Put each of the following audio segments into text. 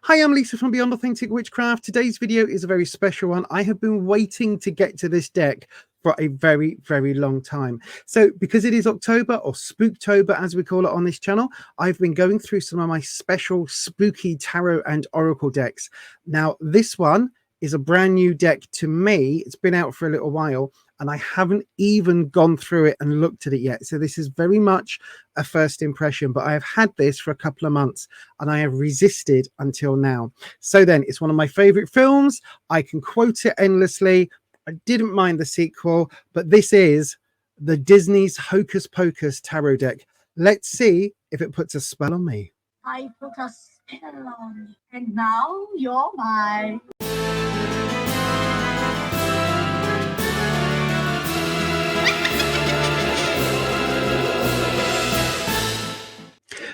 Hi, I'm Lisa from Beyond Authentic Witchcraft. Today's video is a very special one. I have been waiting to get to this deck for a very, very long time. So because it is October, or Spooktober as we call it on this channel, I've been going through some of my special spooky tarot and oracle decks. Now, this one is a brand new deck to me. It's been out for a little while, and I haven't even gone through it and looked at it yet. So this is very much a first impression, but I have had this for a couple of months and I have resisted until now. So then, it's one of my favorite films. I can quote it endlessly. I didn't mind the sequel, but this is the Disney's Hocus Pocus tarot deck. Let's see if it puts a spell on me. I put a spell on you, and now you're mine.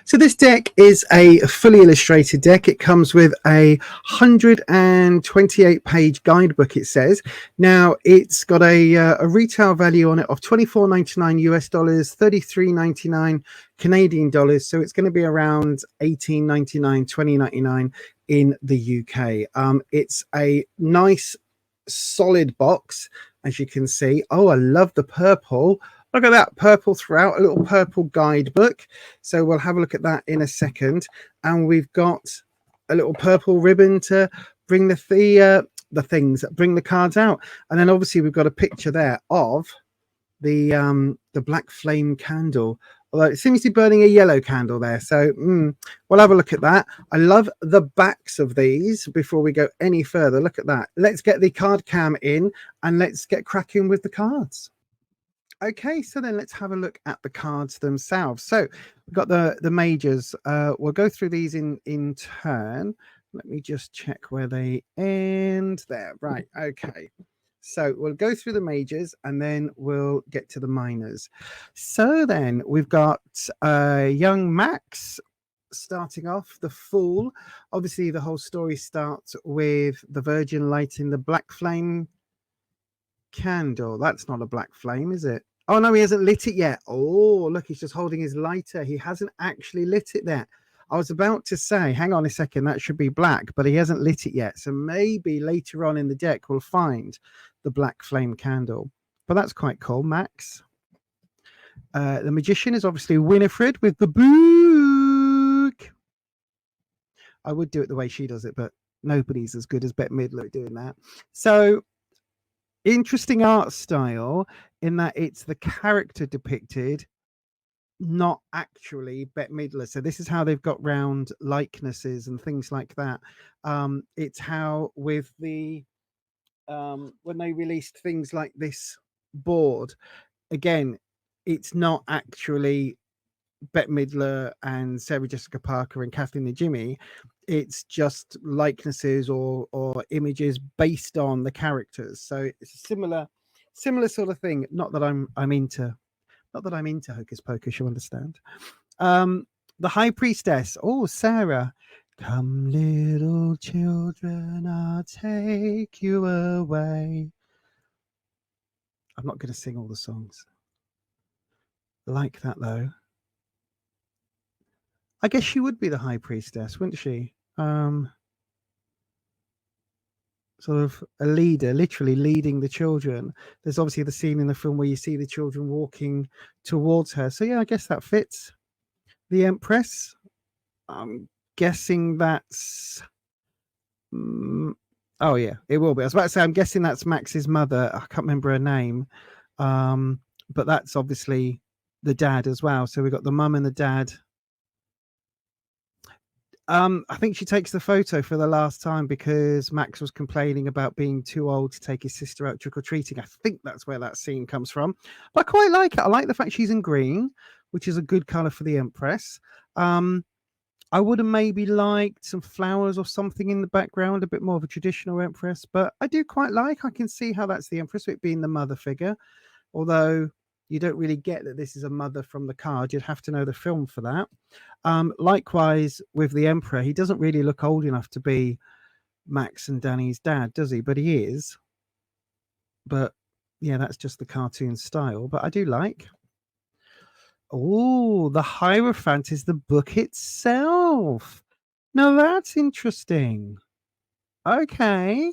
So this deck is a fully illustrated deck. It comes with a 128 page guidebook, it says. Now, it's got a retail value on it of $24.99 US dollars, $33.99 Canadian dollars. So it's going to be around $18.99, $20.99 in the UK. It's a nice solid box, as you can see. Oh, I love the purple. Look at that, purple throughout, a little purple guidebook. So we'll have a look at that in a second. And we've got a little purple ribbon to bring the cards out. And then obviously we've got a picture there of the black flame candle. Although it seems to be burning a yellow candle there. So we'll have a look at that. I love the backs of these. Before we go any further, look at that. Let's get the card cam in and let's get cracking with the cards. Okay, so then let's have a look at the cards themselves. So we've got the majors. We'll go through these in turn. Let me just check where they end there. Right, okay. So we'll go through the majors and then we'll get to the minors. So then we've got young Max starting off, the Fool. Obviously, the whole story starts with the Virgin lighting the black flame candle. That's not a black flame, is it? Oh no, he hasn't lit it yet. Oh, look, he's just holding his lighter. He hasn't actually lit it there. I was about to say, hang on a second, that should be black, but he hasn't lit it yet. So maybe later on in the deck we'll find the black flame candle. But that's quite cool. Max. The magician is obviously Winifred with the book. I would do it the way she does it, but nobody's as good as Bette Midler at doing that. So interesting art style in that it's the character depicted, not actually Bette Midler. So this is how they've got round likenesses and things like that. It's how with the when they released things like this board, again, it's not actually Bette Midler and Sarah Jessica Parker and Kathleen the Jimmy. It's just likenesses or images based on the characters. So it's a similar sort of thing. Not that I'm into Hocus Pocus, you understand. The High Priestess. Oh, Sarah. Come, little children, I'll take you away. I'm not going to sing all the songs. I like that though. I guess she would be the High Priestess, wouldn't she? Sort of a leader, literally leading the children. There's obviously the scene in the film where you see the children walking towards her. So yeah, I guess that fits. The Empress. I'm guessing that's... oh yeah, it will be. I was about to say, I'm guessing that's Max's mother. I can't remember her name. But that's obviously the dad as well. So we've got the mum and the dad. I think she takes the photo for the last time because Max was complaining about being too old to take his sister out trick-or-treating. I think that's where that scene comes from. But I quite like it. I like the fact she's in green, which is a good colour for the Empress. I would have maybe liked some flowers or something in the background, a bit more of a traditional Empress. But I do quite like, I can see how that's the Empress, it being the mother figure. Although you don't really get that this is a mother from the card. You'd have to know the film for that. Likewise with the Emperor, he doesn't really look old enough to be Max and Danny's dad, does he? But he is. But yeah, that's just the cartoon style. But I do like. Oh, the Hierophant is the book itself. Now that's interesting. Okay.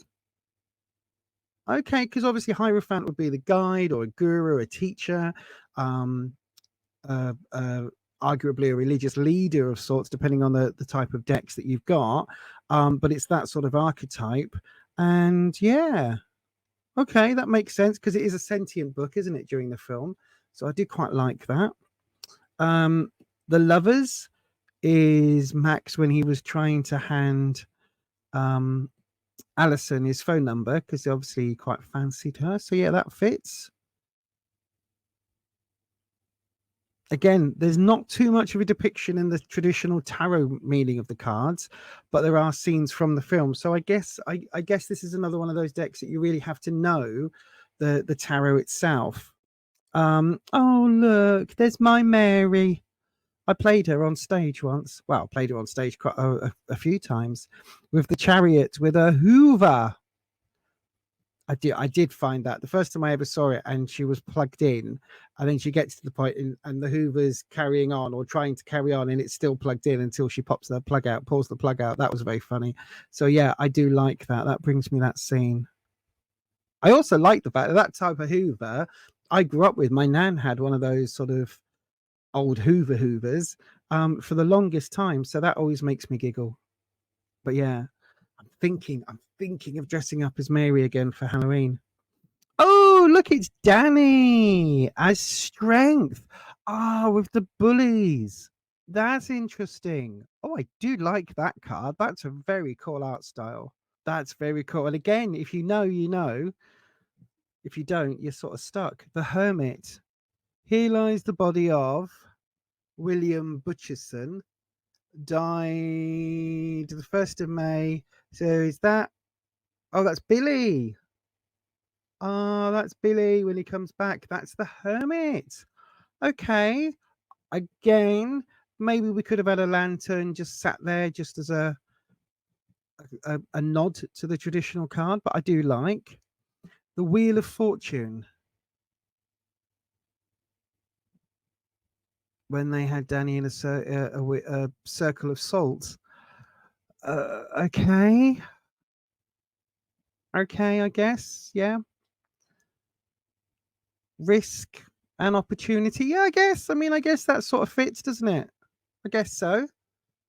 Okay, because obviously Hierophant would be the guide or a guru, a teacher, um, arguably a religious leader of sorts, depending on the type of decks that you've got. But it's that sort of archetype. And yeah, okay, that makes sense because it is a sentient book, isn't it, during the film? So I do quite like that. The Lovers is Max when he was trying to hand Alison his phone number because obviously he quite fancied her. So yeah, that fits. Again, there's not too much of a depiction in the traditional tarot meaning of the cards, but there are scenes from the film. So I guess this is another one of those decks that you really have to know the tarot itself. Oh look, there's my Mary. I played her on stage once. Well, I played her on stage quite a few times with the Chariot with a Hoover. I did find that the first time I ever saw it, and she was plugged in, and then she gets to the point and the Hoover's carrying on or trying to carry on, and it's still plugged in until she pops the plug out, pulls the plug out. That was very funny. So yeah, I do like that. That brings me that scene. I also like the fact that type of Hoover I grew up with. My nan had one of those sort of old Hoovers for the longest time, so that always makes me giggle. But yeah, I'm thinking of dressing up as Mary again for Halloween. Oh, look, it's Danny as Strength. Ah, with the bullies. That's interesting. Oh, I do like that card. That's a very cool art style. That's very cool. And again, if you know, you know. If you don't, you're sort of stuck. The Hermit. Here lies the body of William Butcherson. Died the 1st of May. So is that... Oh, that's Billy. Oh, that's Billy when he comes back. That's the Hermit. Okay. Again, maybe we could have had a lantern just sat there just as a nod to the traditional card, but I do like the Wheel of Fortune. When they had Danny in a circle of salt. Okay. Okay, I guess. Yeah. Risk and opportunity. Yeah, I guess. I mean, I guess that sort of fits, doesn't it? I guess so.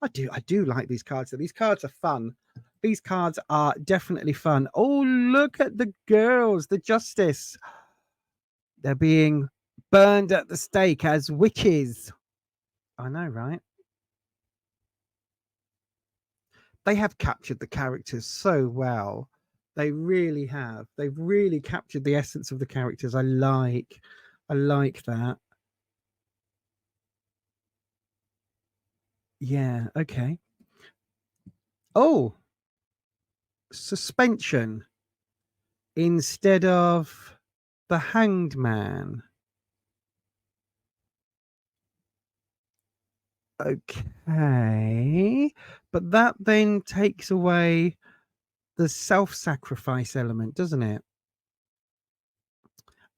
I do like these cards. These cards are fun. These cards are definitely fun. Oh, look at the girls, the Justice. They're being burned at the stake as witches. I know, right? They have captured the characters so well. They really have. They've really captured the essence of the characters. I like that. Yeah, okay. Oh, suspension instead of the Hanged Man. Okay, but that then takes away the self-sacrifice element, doesn't it?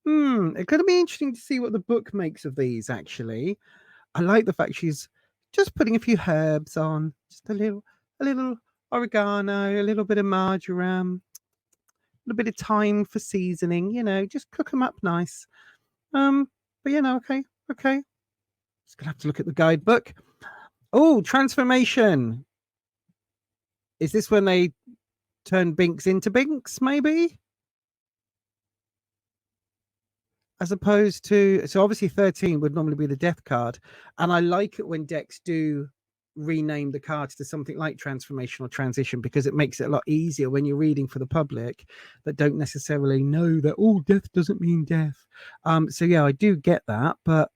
It's going to be interesting to see what the book makes of these, actually. I like the fact she's just putting a few herbs on, just a little oregano, a little bit of marjoram, a little bit of thyme for seasoning, you know, just cook them up nice. But you know, okay. Just gonna have to look at the guidebook. Oh, transformation. Is this when they turn Binks into Binks, maybe? As opposed to, so obviously 13 would normally be the death card. And I like it when decks do rename the cards to something like transformation or transition, because it makes it a lot easier when you're reading for the public that don't necessarily know that, oh, death doesn't mean death. So yeah, I do get that, but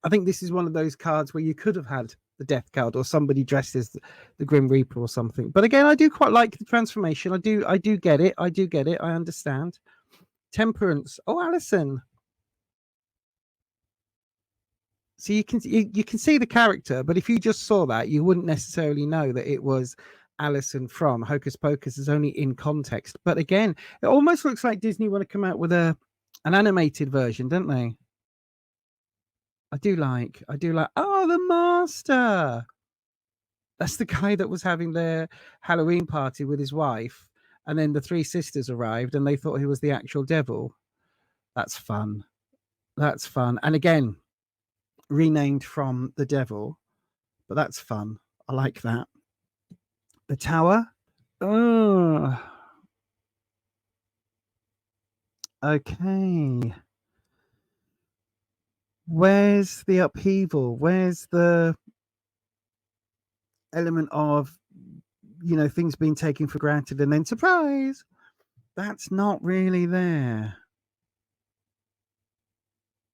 I think this is one of those cards where you could have had the death card or somebody dressed as the Grim Reaper or something. But again, I do quite like the transformation. I do get it. I understand. Temperance. Oh, Alison. So you can see the character, but if you just saw that, you wouldn't necessarily know that it was Alison from Hocus Pocus. Is only in context. But again, it almost looks like Disney want to come out with an animated version, don't they? I do like. Oh, the master. That's the guy that was having their Halloween party with his wife, and then the three sisters arrived, and they thought he was the actual devil. That's fun. That's fun. And again, renamed from the devil, but that's fun. I like that. The tower. Oh, okay. Where's the upheaval? Where's the element of, you know, things being taken for granted and then surprise? That's not really there.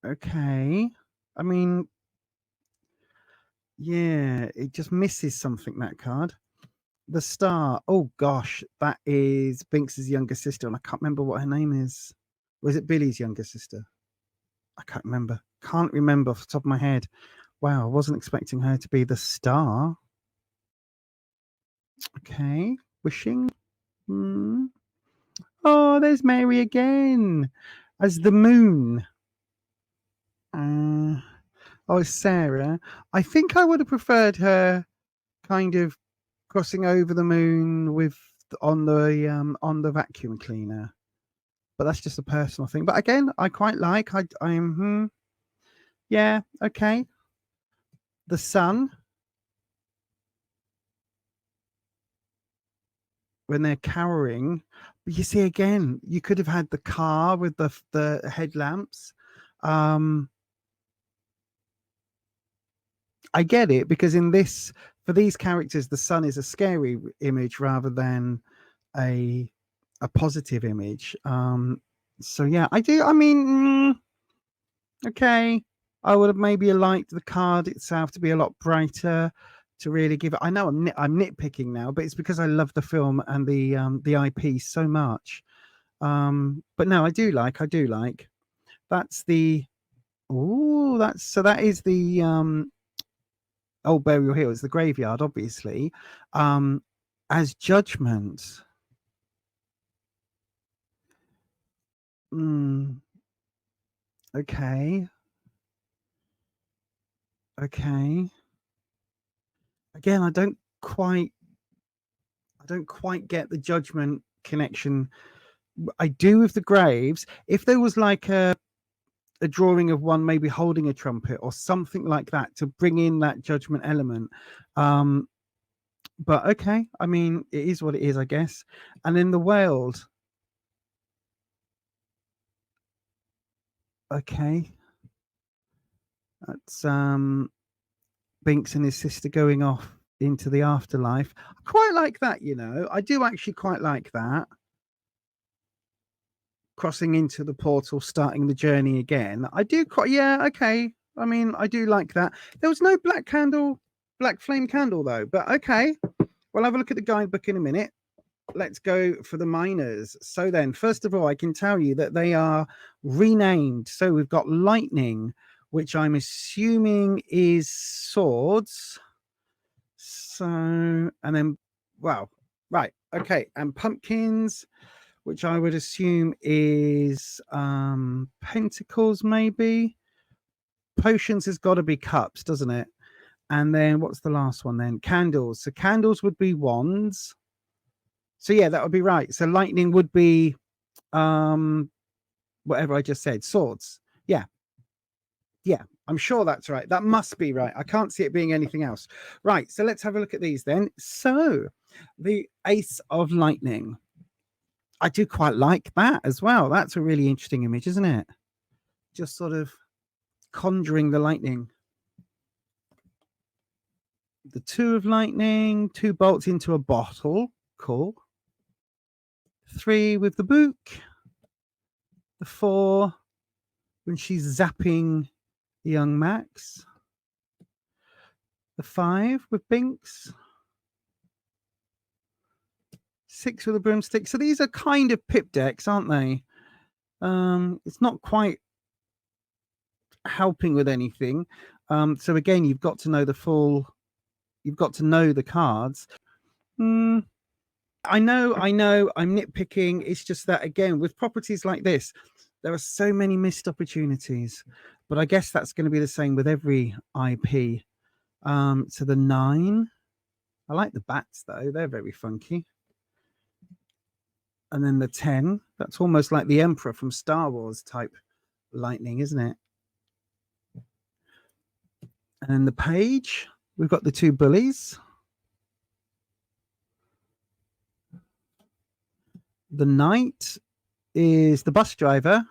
Okay. I mean, yeah, it just misses something, that card. The star. Oh gosh, that is Binks's younger sister, and I can't remember what her name is. Was it Billy's younger sister? I can't remember. Can't remember off the top of my head. Wow, I wasn't expecting her to be the star. Okay, wishing. Oh, there's Mary again as the moon. Oh, it's Sarah. I think I would have preferred her kind of crossing over the moon with on the vacuum cleaner, but that's just a personal thing. But again, I quite like. I'm yeah, okay. The sun, when they're cowering, but you see again, you could have had the car with the headlamps. I get it, because in this, for these characters, the sun is a scary image rather than a positive image. So yeah, I do. I mean, okay, I would have maybe liked the card itself to be a lot brighter to really give it. I know I'm nitpicking now, but it's because I love the film and the IP so much. But no, I do like. That's the. Oh, that is the Old Burial Hill, is the graveyard, obviously. As Judgment. Okay. Again, I don't quite get the Judgment connection. I do with the graves. If there was like a drawing of one maybe holding a trumpet or something like that to bring in that Judgment element. But okay, I mean, it is what it is, I guess. And then the Weald. Okay. That's Binks and his sister going off into the afterlife. I quite like that, you know. I do actually quite like that. Crossing into the portal, starting the journey again. I do quite, yeah, okay. I mean, I do like that. There was no black flame candle though, but okay. We'll have a look at the guidebook in a minute. Let's go for the miners. So then, first of all, I can tell you that they are renamed. So we've got lightning, which I'm assuming is swords. So, and then, wow, right, okay, and pumpkins, which I would assume is pentacles, maybe. Potions has got to be cups, doesn't it? And then what's the last one then? Candles. So candles would be wands. So yeah, that would be right. So lightning would be whatever I just said, swords. Yeah, I'm sure that's right. That must be right. I can't see it being anything else. Right, so let's have a look at these then. So the Ace of Lightning. I do quite like that as well. That's a really interesting image, isn't it? Just sort of conjuring the lightning. The Two of Lightning, 2 bolts into a bottle. Cool. 3 with the book. The 4 when she's zapping young Max. The 5 with Binks. 6 with a broomstick. So these are kind of pip decks, aren't they? It's not quite helping with anything. So again, you've got to know the full. You've got to know the cards. I know. I'm nitpicking. It's just that again, with properties like this, There are so many missed opportunities, but I guess that's going to be the same with every IP. So the 9, I like the bats though, they're very funky. And then the 10, that's almost like the Emperor from Star Wars type lightning, isn't it? And then the page, we've got the 2 bullies. The knight is the bus driver.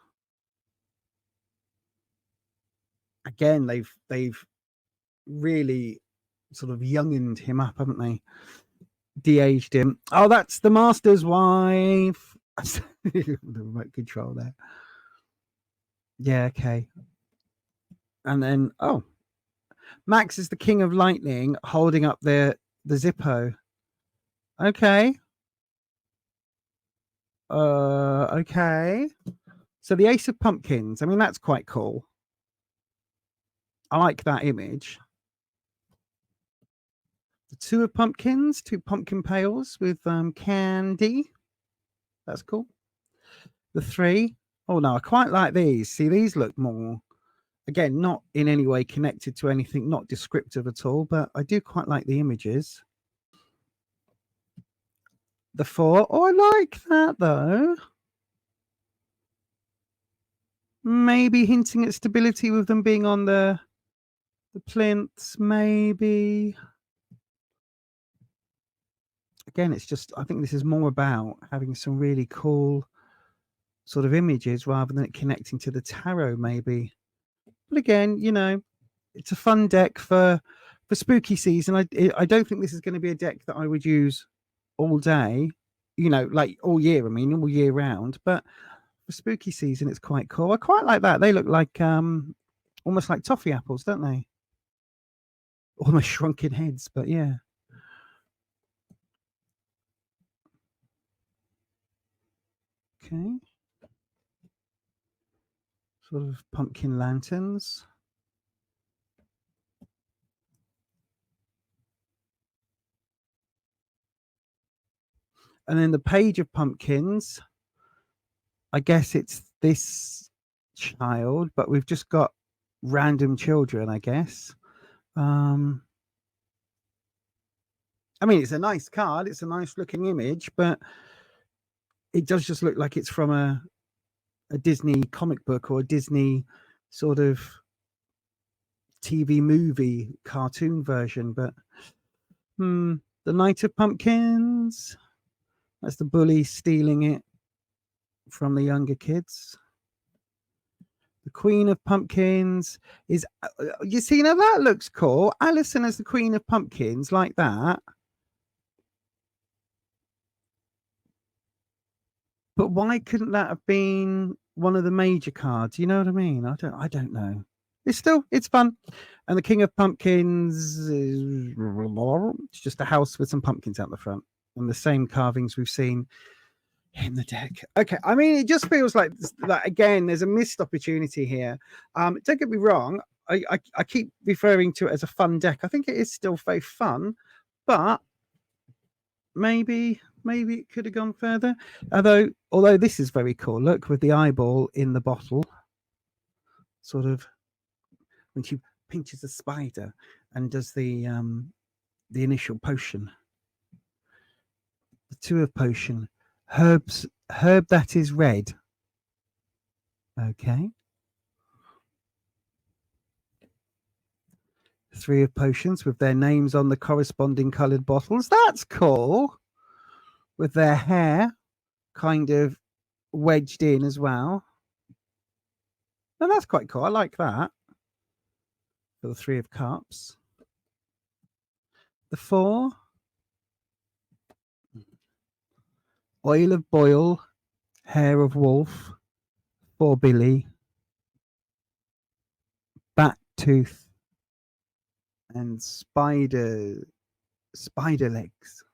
Again, they've really sort of youngened him up, haven't they? De-aged him. Oh, that's the master's wife. The remote control there. Yeah, okay. And then, oh, Max is the king of lightning holding up the Zippo. Okay. Okay. So the Ace of Pumpkins. I mean, that's quite cool. I like that image. The 2 of Pumpkins, 2 pumpkin pails with candy. That's cool. The 3. Oh no, I quite like these. See, these look more, again, not in any way connected to anything, not descriptive at all, but I do quite like the images. The 4. Oh, I like that though. Maybe hinting at stability with them being on the plinths, maybe. Again, it's just, I think this is more about having some really cool sort of images rather than it connecting to the tarot, maybe. But again, you know, it's a fun deck for spooky season. I don't think this is going to be a deck that I would use all day, you know, like all year. I mean, all year round. But for spooky season, it's quite cool. I quite like that. They look like almost like toffee apples, don't they? Almost shrunken heads, but yeah. Okay. Sort of pumpkin lanterns. And then the page of pumpkins, I guess it's this child, but we've just got random children, I guess. I mean, it's a nice card. It's a nice looking image, but it does just look like it's from a Disney comic book or a Disney sort of TV movie cartoon version. But the Knight of Pumpkins, that's the bully stealing it from the younger kids. The Queen of Pumpkins is, you see, now that looks cool. Alison as the Queen of Pumpkins, like that. But why couldn't that have been one of the major cards? You know what I mean? I don't know. It's fun. And the King of Pumpkins is, it's just a house with some pumpkins out the front and the same carvings we've seen in the deck. Okay, I mean, it just feels like again, there's a missed opportunity here. Don't get me wrong. I keep referring to it as a fun deck. I think it is still very fun, but maybe it could have gone further. Although this is very cool. Look, with the eyeball in the bottle, sort of when she pinches a spider and does the initial potion. The 2 of potion. Herb that is red. Okay. 3 of potions with their names on the corresponding coloured bottles. That's cool. With their hair kind of wedged in as well. And that's quite cool. I like that. For the 3 of cups. The 4. Oil of boil. Hair of wolf. For Billy. Bat tooth. And spider legs.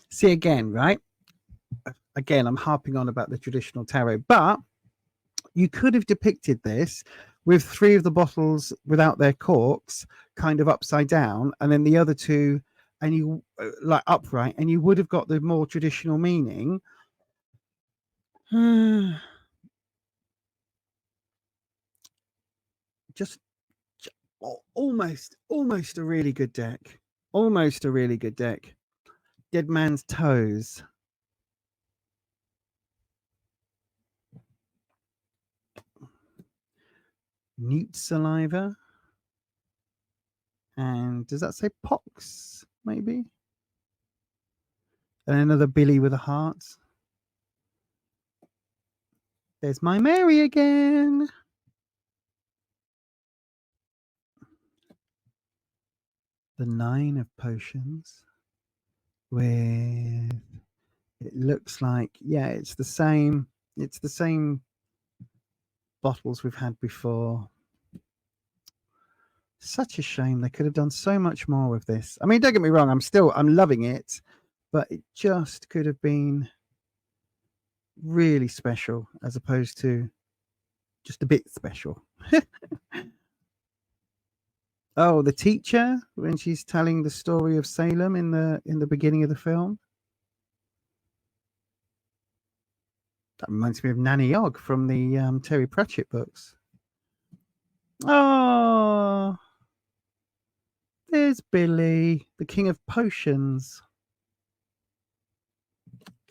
See again, right? Again, I'm harping on about the traditional tarot, but you could have depicted this with 3 of the bottles without their corks kind of upside down, and then the other 2 and you like upright, and you would have got the more traditional meaning. just almost a really good deck. Almost a really good deck. Dead Man's Toes. Newt Saliva. And does that say Pox? Maybe. And another Billy with a heart. There's my Mary again. The 9 of Potions. With, it looks like, yeah, it's the same. It's the same bottles we've had before. Such a shame. They could have done so much more with this. I mean, don't get me wrong, I'm loving it, but it just could have been really special as opposed to just a bit special. Oh, the teacher, when she's telling the story of Salem in the beginning of the film. That reminds me of Nanny Ogg from the Terry Pratchett books. Oh, there's Billy, the King of Potions.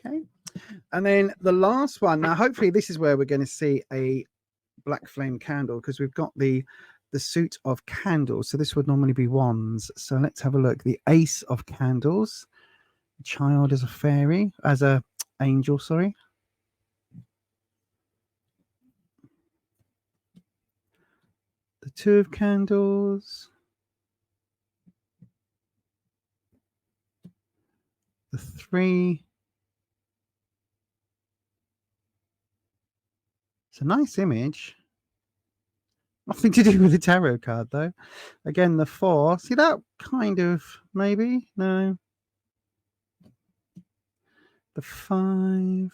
Okay. And then the last one. Now, hopefully this is where we're going to see a black flame candle, because we've got the suit of candles. So this would normally be wands. So let's have a look. The Ace of Candles. Child as a fairy, as a angel, sorry. The 2 of Candles. The 3. It's a nice image. Nothing to do with the tarot card, though. Again, the 4. See that kind of, maybe? No. The 5.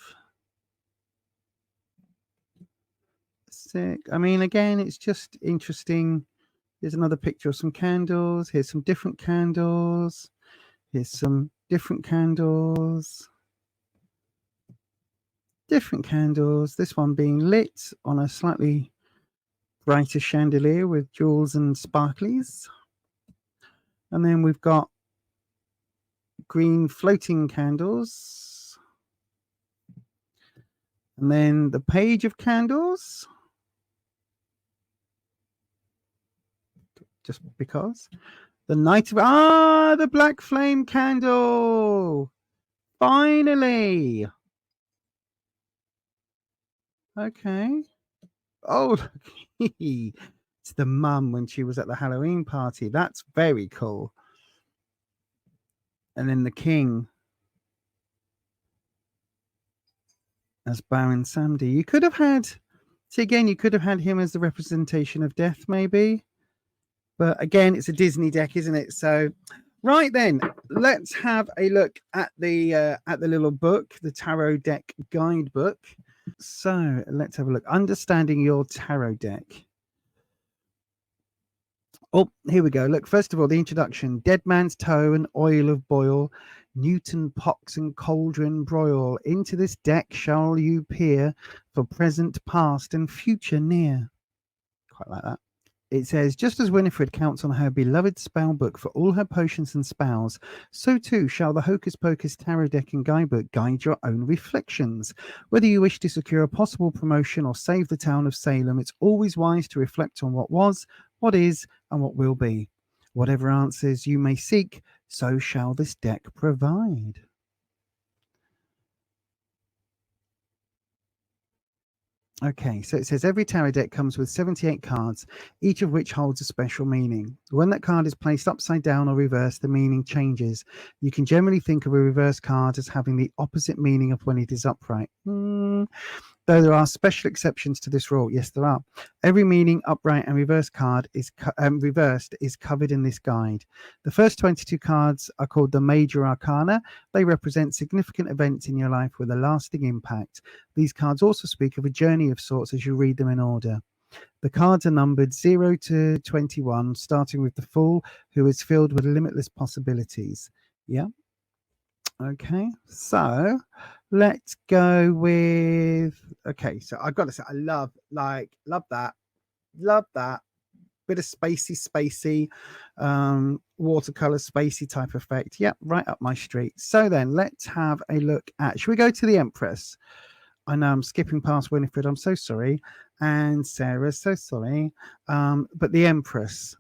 6. I mean, again, it's just interesting. Here's another picture of some candles. Here's some different candles. Here's some different candles. Different candles. This one being lit on a slightly brighter chandelier with jewels and sparklies. And then we've got green floating candles. And then the Page of Candles. Just because. The Knight of... Ah, the black flame candle. Finally. Okay. Oh, it's the mum when she was at the Halloween party. That's very cool. And then the king as Baron Samedi. You could have had, see again, you could have had him as the representation of death, maybe. But again, it's a Disney deck, isn't it? So, right then, let's have a look at the little book, the Tarot Deck Guidebook. So let's have a look. Understanding your tarot deck. Oh, here we go. Look, first of all, the introduction. Dead Man's Toe and Oil of Boil, Newton Pox and Cauldron Broil. Into this deck shall you peer, for present, past, and future near. Quite like that. It says, just as Winifred counts on her beloved spell book for all her potions and spells, so too shall the Hocus Pocus Tarot Deck and Guidebook guide your own reflections. Whether you wish to secure a possible promotion or save the town of Salem, it's always wise to reflect on what was, what is, and what will be. Whatever answers you may seek, so shall this deck provide. Okay, so it says every tarot deck comes with 78 cards, each of which holds a special meaning. When that card is placed upside down or reversed, the meaning changes. You can generally think of a reverse card as having the opposite meaning of when it is upright. Though there are special exceptions to this rule. Yes, there are. Every meaning upright and reverse card is reversed is covered in this guide. The first 22 cards are called the Major Arcana. They represent significant events in your life with a lasting impact. These cards also speak of a journey of sorts as you read them in order. The cards are numbered 0 to 21, starting with the Fool, who is filled with limitless possibilities. Yeah. Okay, so let's go with, okay, so I've got to say I love that bit of spacey watercolor spacey type effect. Yep, right up my street. So then let's have a look at, should we go to the Empress? I know I'm skipping past Winifred, I'm so sorry, and Sarah, so sorry, but the Empress.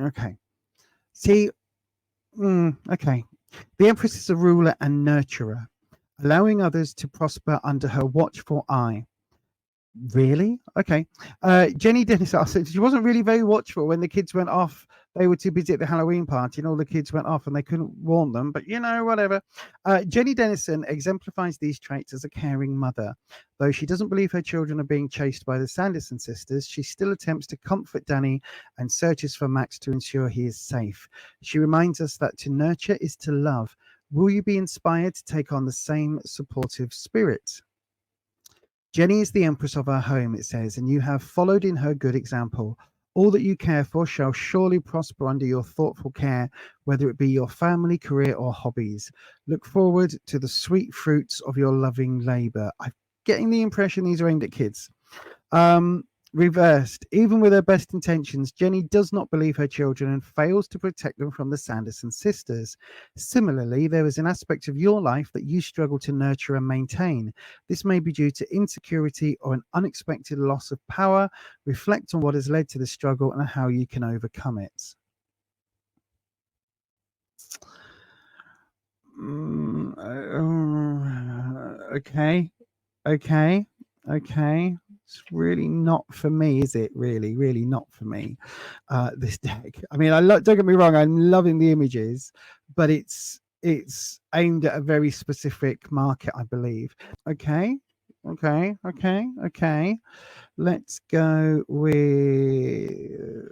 Okay, see, okay, the Empress is a ruler and nurturer, allowing others to prosper under her watchful eye. Really? Okay. Jenny Dennis said she wasn't really very watchful when the kids went off. They were too busy at the Halloween party and all the kids went off and they couldn't warn them. But, whatever. Jenny Dennison exemplifies these traits as a caring mother. Though she doesn't believe her children are being chased by the Sanderson sisters, she still attempts to comfort Danny and searches for Max to ensure he is safe. She reminds us that to nurture is to love. Will you be inspired to take on the same supportive spirit? Jenny is the empress of our home, it says, and you have followed in her good example. All that you care for shall surely prosper under your thoughtful care, whether it be your family, career, or hobbies. Look forward to the sweet fruits of your loving labour. I'm getting the impression these are aimed at kids. Reversed, even with her best intentions, Jenny does not believe her children and fails to protect them from the Sanderson sisters. Similarly, there is an aspect of your life that you struggle to nurture and maintain. This may be due to insecurity or an unexpected loss of power. Reflect on what has led to the struggle and how you can overcome it. Okay. It's really not for me, is it? Really not for me. This deck. I mean, don't get me wrong. I'm loving the images, but it's aimed at a very specific market, I believe. Okay. Let's go with.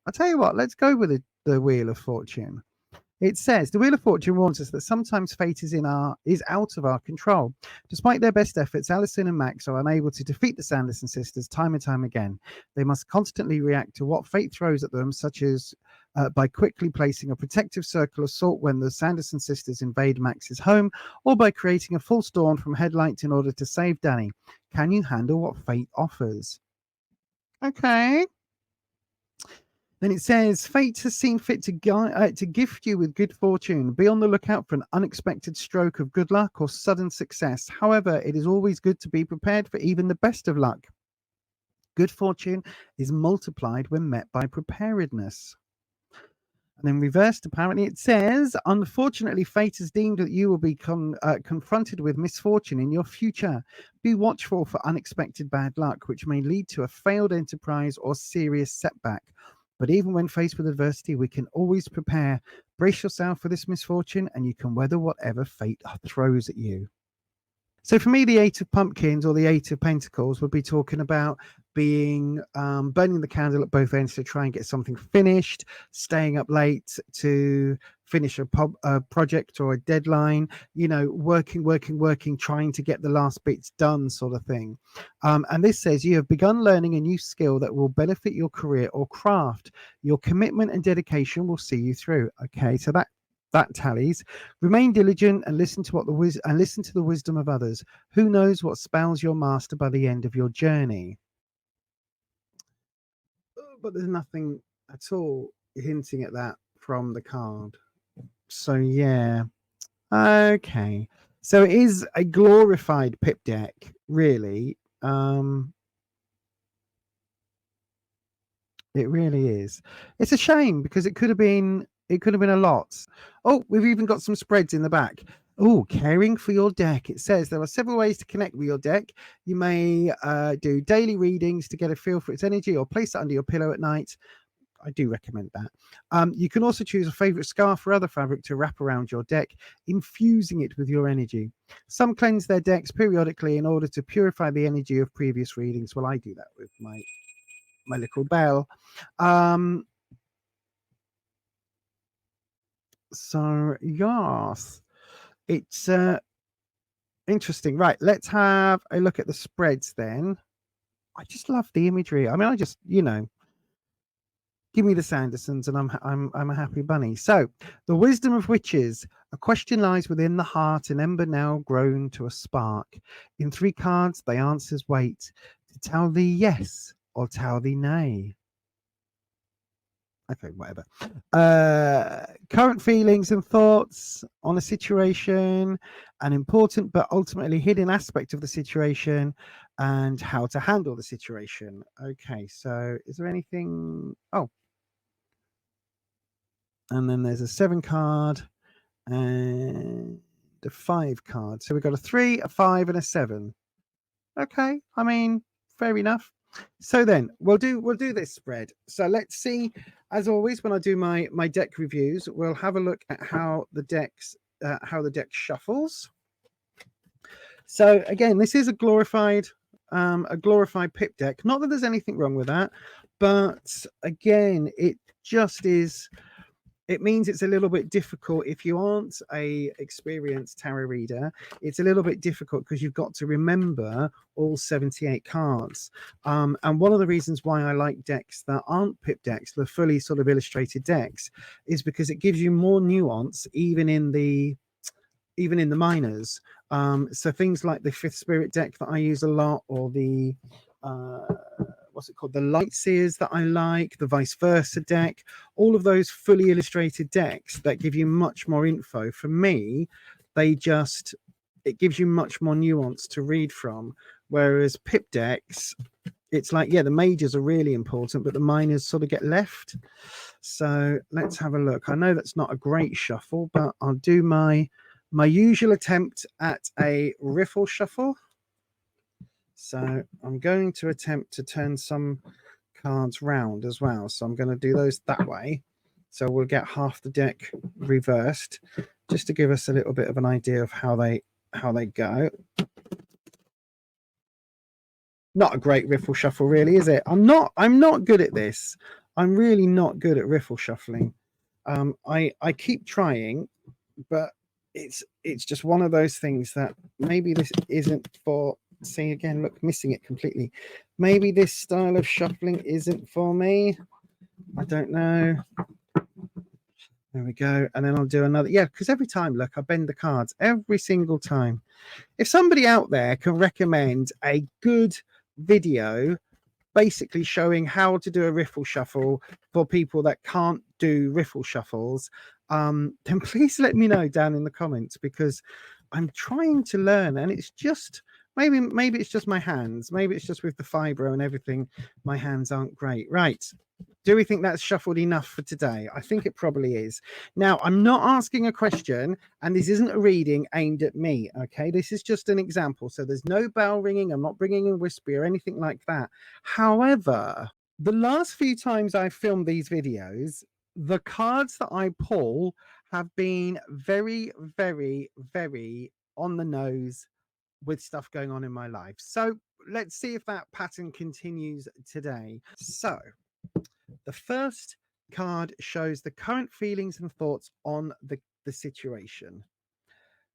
I'll tell you what. Let's go with the Wheel of Fortune. It says the Wheel of Fortune warns us that sometimes fate is out of our control. Despite their best efforts, Alison and Max are unable to defeat the Sanderson sisters time and time again. They must constantly react to what fate throws at them, such as by quickly placing a protective circle of salt when the Sanderson sisters invade Max's home, or by creating a full storm from headlights in order to save Danny. Can you handle what fate offers? Okay. Then it says, fate has seen fit to gift you with good fortune. Be on the lookout for an unexpected stroke of good luck or sudden success. However, it is always good to be prepared for even the best of luck. Good fortune is multiplied when met by preparedness. And then reversed, apparently, it says, unfortunately, fate has deemed that you will be confronted with misfortune in your future. Be watchful for unexpected bad luck, which may lead to a failed enterprise or serious setback. But even when faced with adversity, we can always prepare. Brace yourself for this misfortune and you can weather whatever fate throws at you. So for me, the Eight of Pumpkins or the Eight of Pentacles would be talking about being burning the candle at both ends to try and get something finished, staying up late to finish a project or a deadline, working, trying to get the last bits done, sort of thing. And this says you have begun learning a new skill that will benefit your career or craft. Your commitment and dedication will see you through. Okay, so that tallies. Remain diligent and listen to the wisdom of others. Who knows what spells your master by the end of your journey? But there's nothing at all hinting at that from the card. So yeah. Okay. So it is a glorified pip deck, really. It really is. It's a shame because it could have been a lot. Oh, we've even got some spreads in the back. Oh, caring for your deck. It says there are several ways to connect with your deck. You may do daily readings to get a feel for its energy or place it under your pillow at night. I do recommend that. You can also choose a favorite scarf or other fabric to wrap around your deck, infusing it with your energy. Some cleanse their decks periodically in order to purify the energy of previous readings. Well, I do that with my little bell. So yes, it's interesting. Right, let's have a look at the spreads then. I just love the imagery. I mean, I just, Give me the Sandersons and I'm a happy bunny. So, the wisdom of witches. A question lies within the heart, an ember now grown to a spark. In 3 cards, the answers wait to tell thee yes or tell thee nay. Okay, whatever. Current feelings and thoughts on a situation, an important but ultimately hidden aspect of the situation, and how to handle the situation. Okay, so is there anything? Oh, and then there's a 7 card and a 5 card. So we've got a 3, a 5, and a 7. Okay, I mean, fair enough. So then we'll do this spread. So let's see. As always, when I do my deck reviews, we'll have a look at how the deck shuffles. So again, this is a glorified pip deck. Not that there's anything wrong with that, but again, it just is. It means it's a little bit difficult if you aren't a experienced tarot reader. It's a little bit difficult because you've got to remember all 78 cards. And one of the reasons why I like decks that aren't pip decks, the fully sort of illustrated decks, is because it gives you more nuance even in the minors. So things like the Fifth Spirit deck that I use a lot, or the what's it called, the Lightseers that I like, the Vice Versa deck, all of those fully illustrated decks that give you much more info. For me, it gives you much more nuance to read from, whereas pip decks, it's like, yeah, the majors are really important, but the minors sort of get left. So let's have a look. I know that's not a great shuffle, but I'll do my usual attempt at a riffle shuffle. So I'm going to attempt to turn some cards round as well. So I'm going to do those that way. So we'll get half the deck reversed, just to give us a little bit of an idea of how they go. Not a great riffle shuffle, really, is it? I'm not good at this. I'm really not good at riffle shuffling. I keep trying, but it's just one of those things that maybe this isn't for. See, again, look, missing it completely. Maybe this style of shuffling isn't for me. I don't know. There we go. And then I'll do another. Yeah, because every time, look, I bend the cards every single time. If somebody out there can recommend a good video basically showing how to do a riffle shuffle for people that can't do riffle shuffles, then please let me know down in the comments, because I'm trying to learn, and it's just maybe it's just my hands, maybe it's just with the fibro and everything, my hands aren't great. Right, do we think that's shuffled enough for today? I think it probably is. Now, I'm not asking a question, and this isn't a reading aimed at me, okay? This is just an example. So there's no bell ringing. I'm not bringing in Wispy or anything like that. However, the last few times I've filmed these videos, the cards that I pull have been very, very, very on the nose with stuff going on in my life. So let's see if that pattern continues today. So the first card shows the current feelings and thoughts on the situation.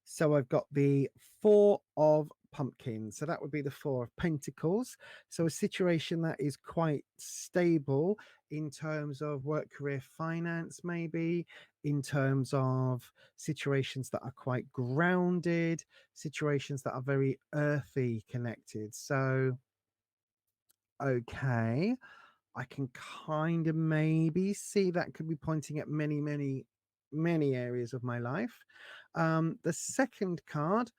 So I've got the 4 of Pumpkins. So that would be the 4 of Pentacles. So a situation that is quite stable in terms of work, career, finance, maybe in terms of situations that are quite grounded, situations that are very earthy connected. So, okay. I can kind of maybe see that could be pointing at many, many, many areas of my life. The second card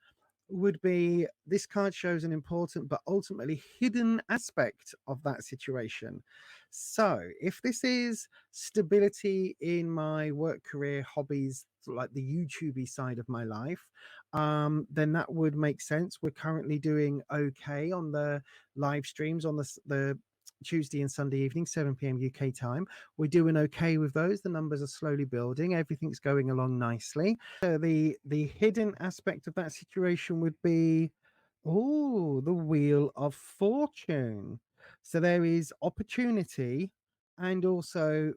would be, this card shows an important but ultimately hidden aspect of that situation. So if this is stability in my work, career, hobbies, like the YouTubey side of my life, then that would make sense. We're currently doing okay on the live streams on the Tuesday and Sunday evening, 7 p.m. UK time. We're doing okay with those. The numbers are slowly building. Everything's going along nicely. So the hidden aspect of that situation would be, oh, the Wheel of Fortune. So there is opportunity and also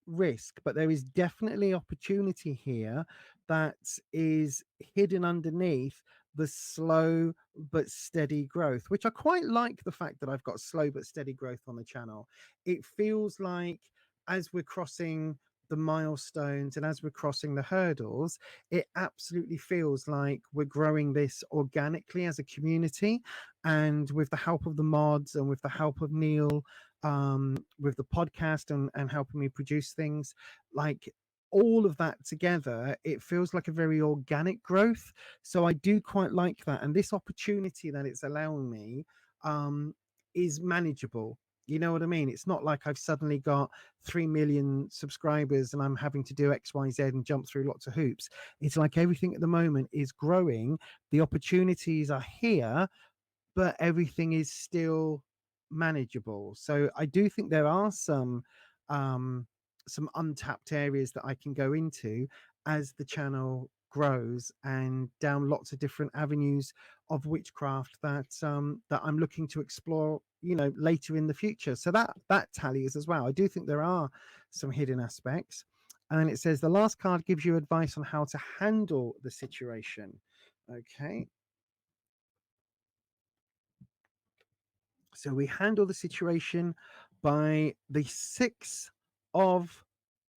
risk, but there is definitely opportunity here that is hidden underneath the slow but steady growth, which I quite like, the fact that I've got slow but steady growth on the channel. It feels like as we're crossing the milestones and as we're crossing the hurdles, it absolutely feels like we're growing this organically as a community, and with the help of the mods and with the help of Neil, with the podcast and helping me produce things, like all of that together, it feels like a very organic growth. So I do quite like that, and this opportunity that it's allowing me is manageable. You know what I mean? It's not like I've suddenly got 3 million subscribers and I'm having to do XYZ and jump through lots of hoops. It's like everything at the moment is growing, the opportunities are here, but everything is still manageable. So I do think there are some untapped areas that I can go into as the channel grows, and down lots of different avenues of witchcraft that that I'm looking to explore, you know, later in the future. So that tallies as well. I do think there are some hidden aspects. And then it says the last card gives you advice on how to handle the situation. Okay, so we handle the situation by the 6 of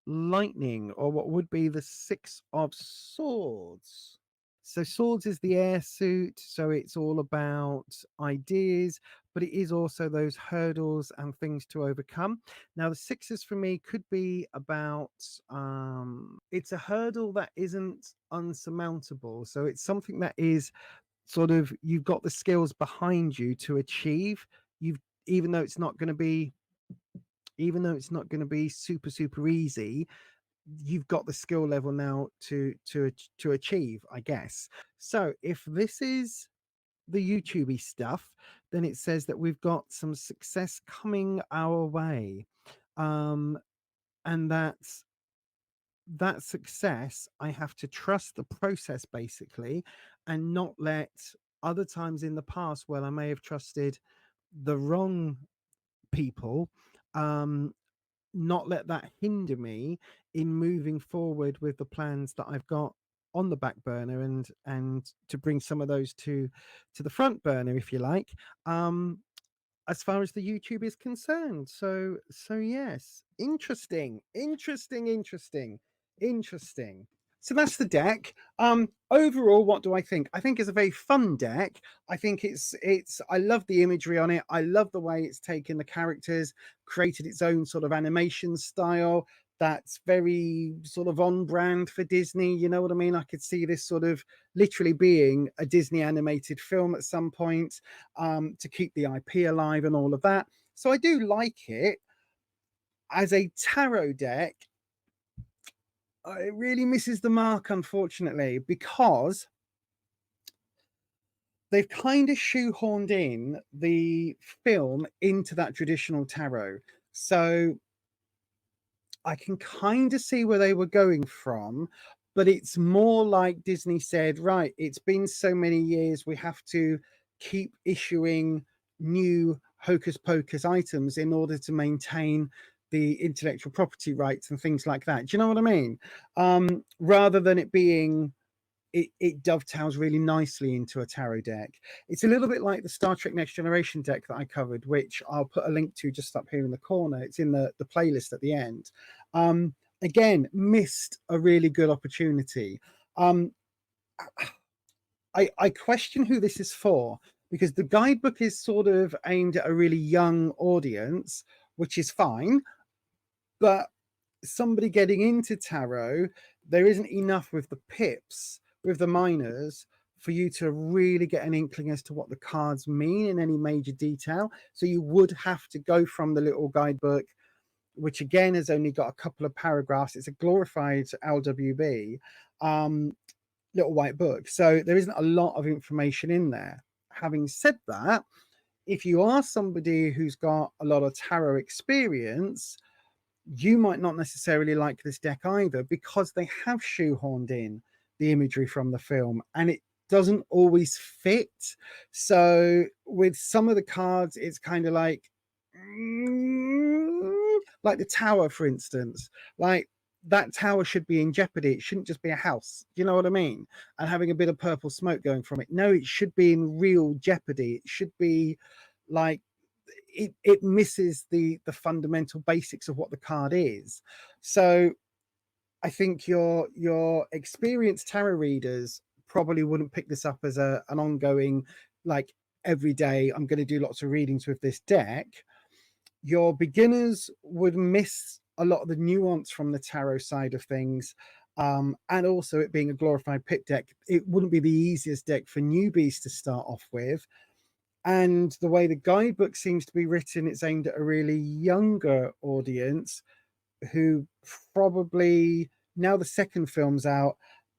lightning, or what would be the 6 of swords. So swords is the air suit, so it's all about ideas, but it is also those hurdles and things to overcome. Now the sixes for me could be about it's a hurdle that isn't unsurmountable, so it's something that is sort of, you've got the skills behind you to achieve. You've, even though it's not going to be, even though it's not going to be super easy, you've got the skill level now to achieve, I guess. So if this is the YouTubey stuff, then it says that we've got some success coming our way, and that success, I have to trust the process basically, and not let other times in the past where I may have trusted the wrong people, not let that hinder me in moving forward with the plans that I've got on the back burner, and to bring some of those to the front burner, if you like, as far as the YouTube is concerned. So yes, interesting. So that's the deck. Overall, what do I think? I think it's a very fun deck. I think it's I love the imagery on it. I love the way it's taken the characters, created its own sort of animation style that's very sort of on brand for Disney. You know what I mean? I could see this sort of literally being a Disney animated film at some point, to keep the IP alive and all of that. So I do like it. As a tarot deck, it really misses the mark, unfortunately, because they've kind of shoehorned in the film into that traditional tarot. So I can kind of see where they were going from, but it's more like Disney said, right, it's been so many years, we have to keep issuing new Hocus Pocus items in order to maintain the intellectual property rights and things like that. Do you know what I mean? Rather than it being, it dovetails really nicely into a tarot deck. It's a little bit like the Star Trek Next Generation deck that I covered, which I'll put a link to just up here in the corner. It's in the playlist at the end. Again, missed a really good opportunity. I question who this is for, because the guidebook is sort of aimed at a really young audience, which is fine, but somebody getting into tarot, there isn't enough with the pips, with the minors, for you to really get an inkling as to what the cards mean in any major detail. So you would have to go from the little guidebook, which again has only got a couple of paragraphs. It's a glorified LWB, little white book. So there isn't a lot of information in there. Having said that, if you are somebody who's got a lot of tarot experience, you might not necessarily like this deck either, because they have shoehorned in the imagery from the film and it doesn't always fit. So with some of the cards, it's kind of like the tower, for instance. Like, that tower should be in jeopardy. It shouldn't just be a house. You know what I mean? And having a bit of purple smoke going from it. No, it should be in real jeopardy. It should be like it misses the fundamental basics of what the card is. So I think your experienced tarot readers probably wouldn't pick this up as an ongoing, like, every day I'm going to do lots of readings with this deck. Your beginners would miss a lot of the nuance from the tarot side of things. And also, it being a glorified pit deck, it wouldn't be the easiest deck for newbies to start off with. And the way the guidebook seems to be written, it's aimed at a really younger audience who probably, now the second film's out,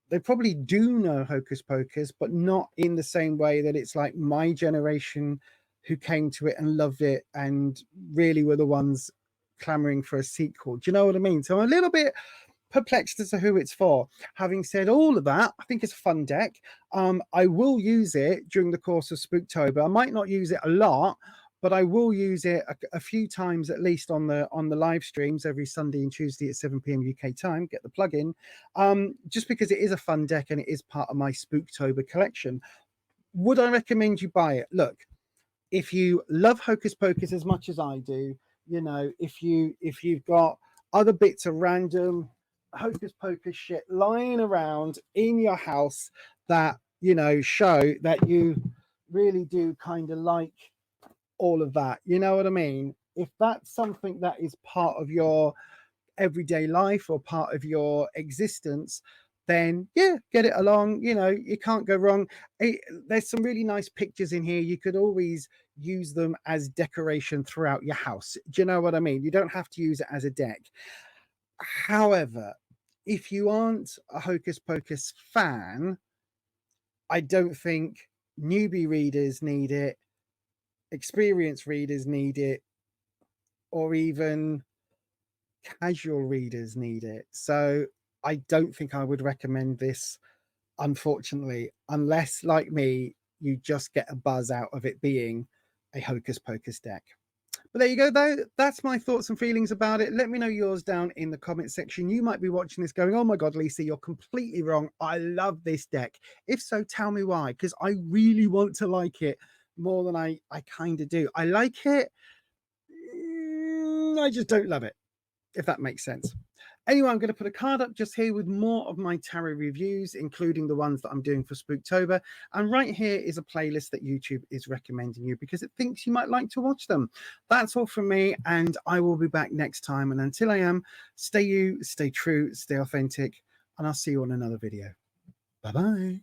they probably do know Hocus Pocus, but not in the same way that it's like my generation who came to it and loved it and really were the ones clamoring for a sequel. Do you know what I mean? So I'm a little bit perplexed as to who it's for. Having said all of that, I think it's a fun deck. I will use it during the course of Spooktober. I might not use it a lot, but I will use it a few times at least on the live streams every Sunday and Tuesday at 7 p.m. UK time. Get the plug in, just because it is a fun deck and it is part of my Spooktober collection. Would I recommend you buy it? Look, if you love Hocus Pocus as much as I do, you know, if you've got other bits of random Hocus Pocus shit lying around in your house that, you know, show that you really do kind of like all of that, you know what I mean? If that's something that is part of your everyday life or part of your existence, then yeah, get it along. You know, you can't go wrong. There's some really nice pictures in here. You could always use them as decoration throughout your house. Do you know what I mean? You don't have to use it as a deck. However, if you aren't a Hocus Pocus fan, I don't think newbie readers need it, experienced readers need it, or even casual readers need it. So I don't think I would recommend this, unfortunately, unless, like me, you just get a buzz out of it being a Hocus Pocus deck. But there you go, though. That's my thoughts and feelings about it. Let me know yours down in the comment section. You might be watching this going, oh my God, Lisa, you're completely wrong. I love this deck. If so, tell me why, because I really want to like it more than I kind of do. I like it. I just don't love it, if that makes sense. Anyway, I'm going to put a card up just here with more of my tarot reviews, including the ones that I'm doing for Spooktober. And right here is a playlist that YouTube is recommending you because it thinks you might like to watch them. That's all from me, and I will be back next time. And until I am, stay you, stay true, stay authentic, and I'll see you on another video. Bye-bye.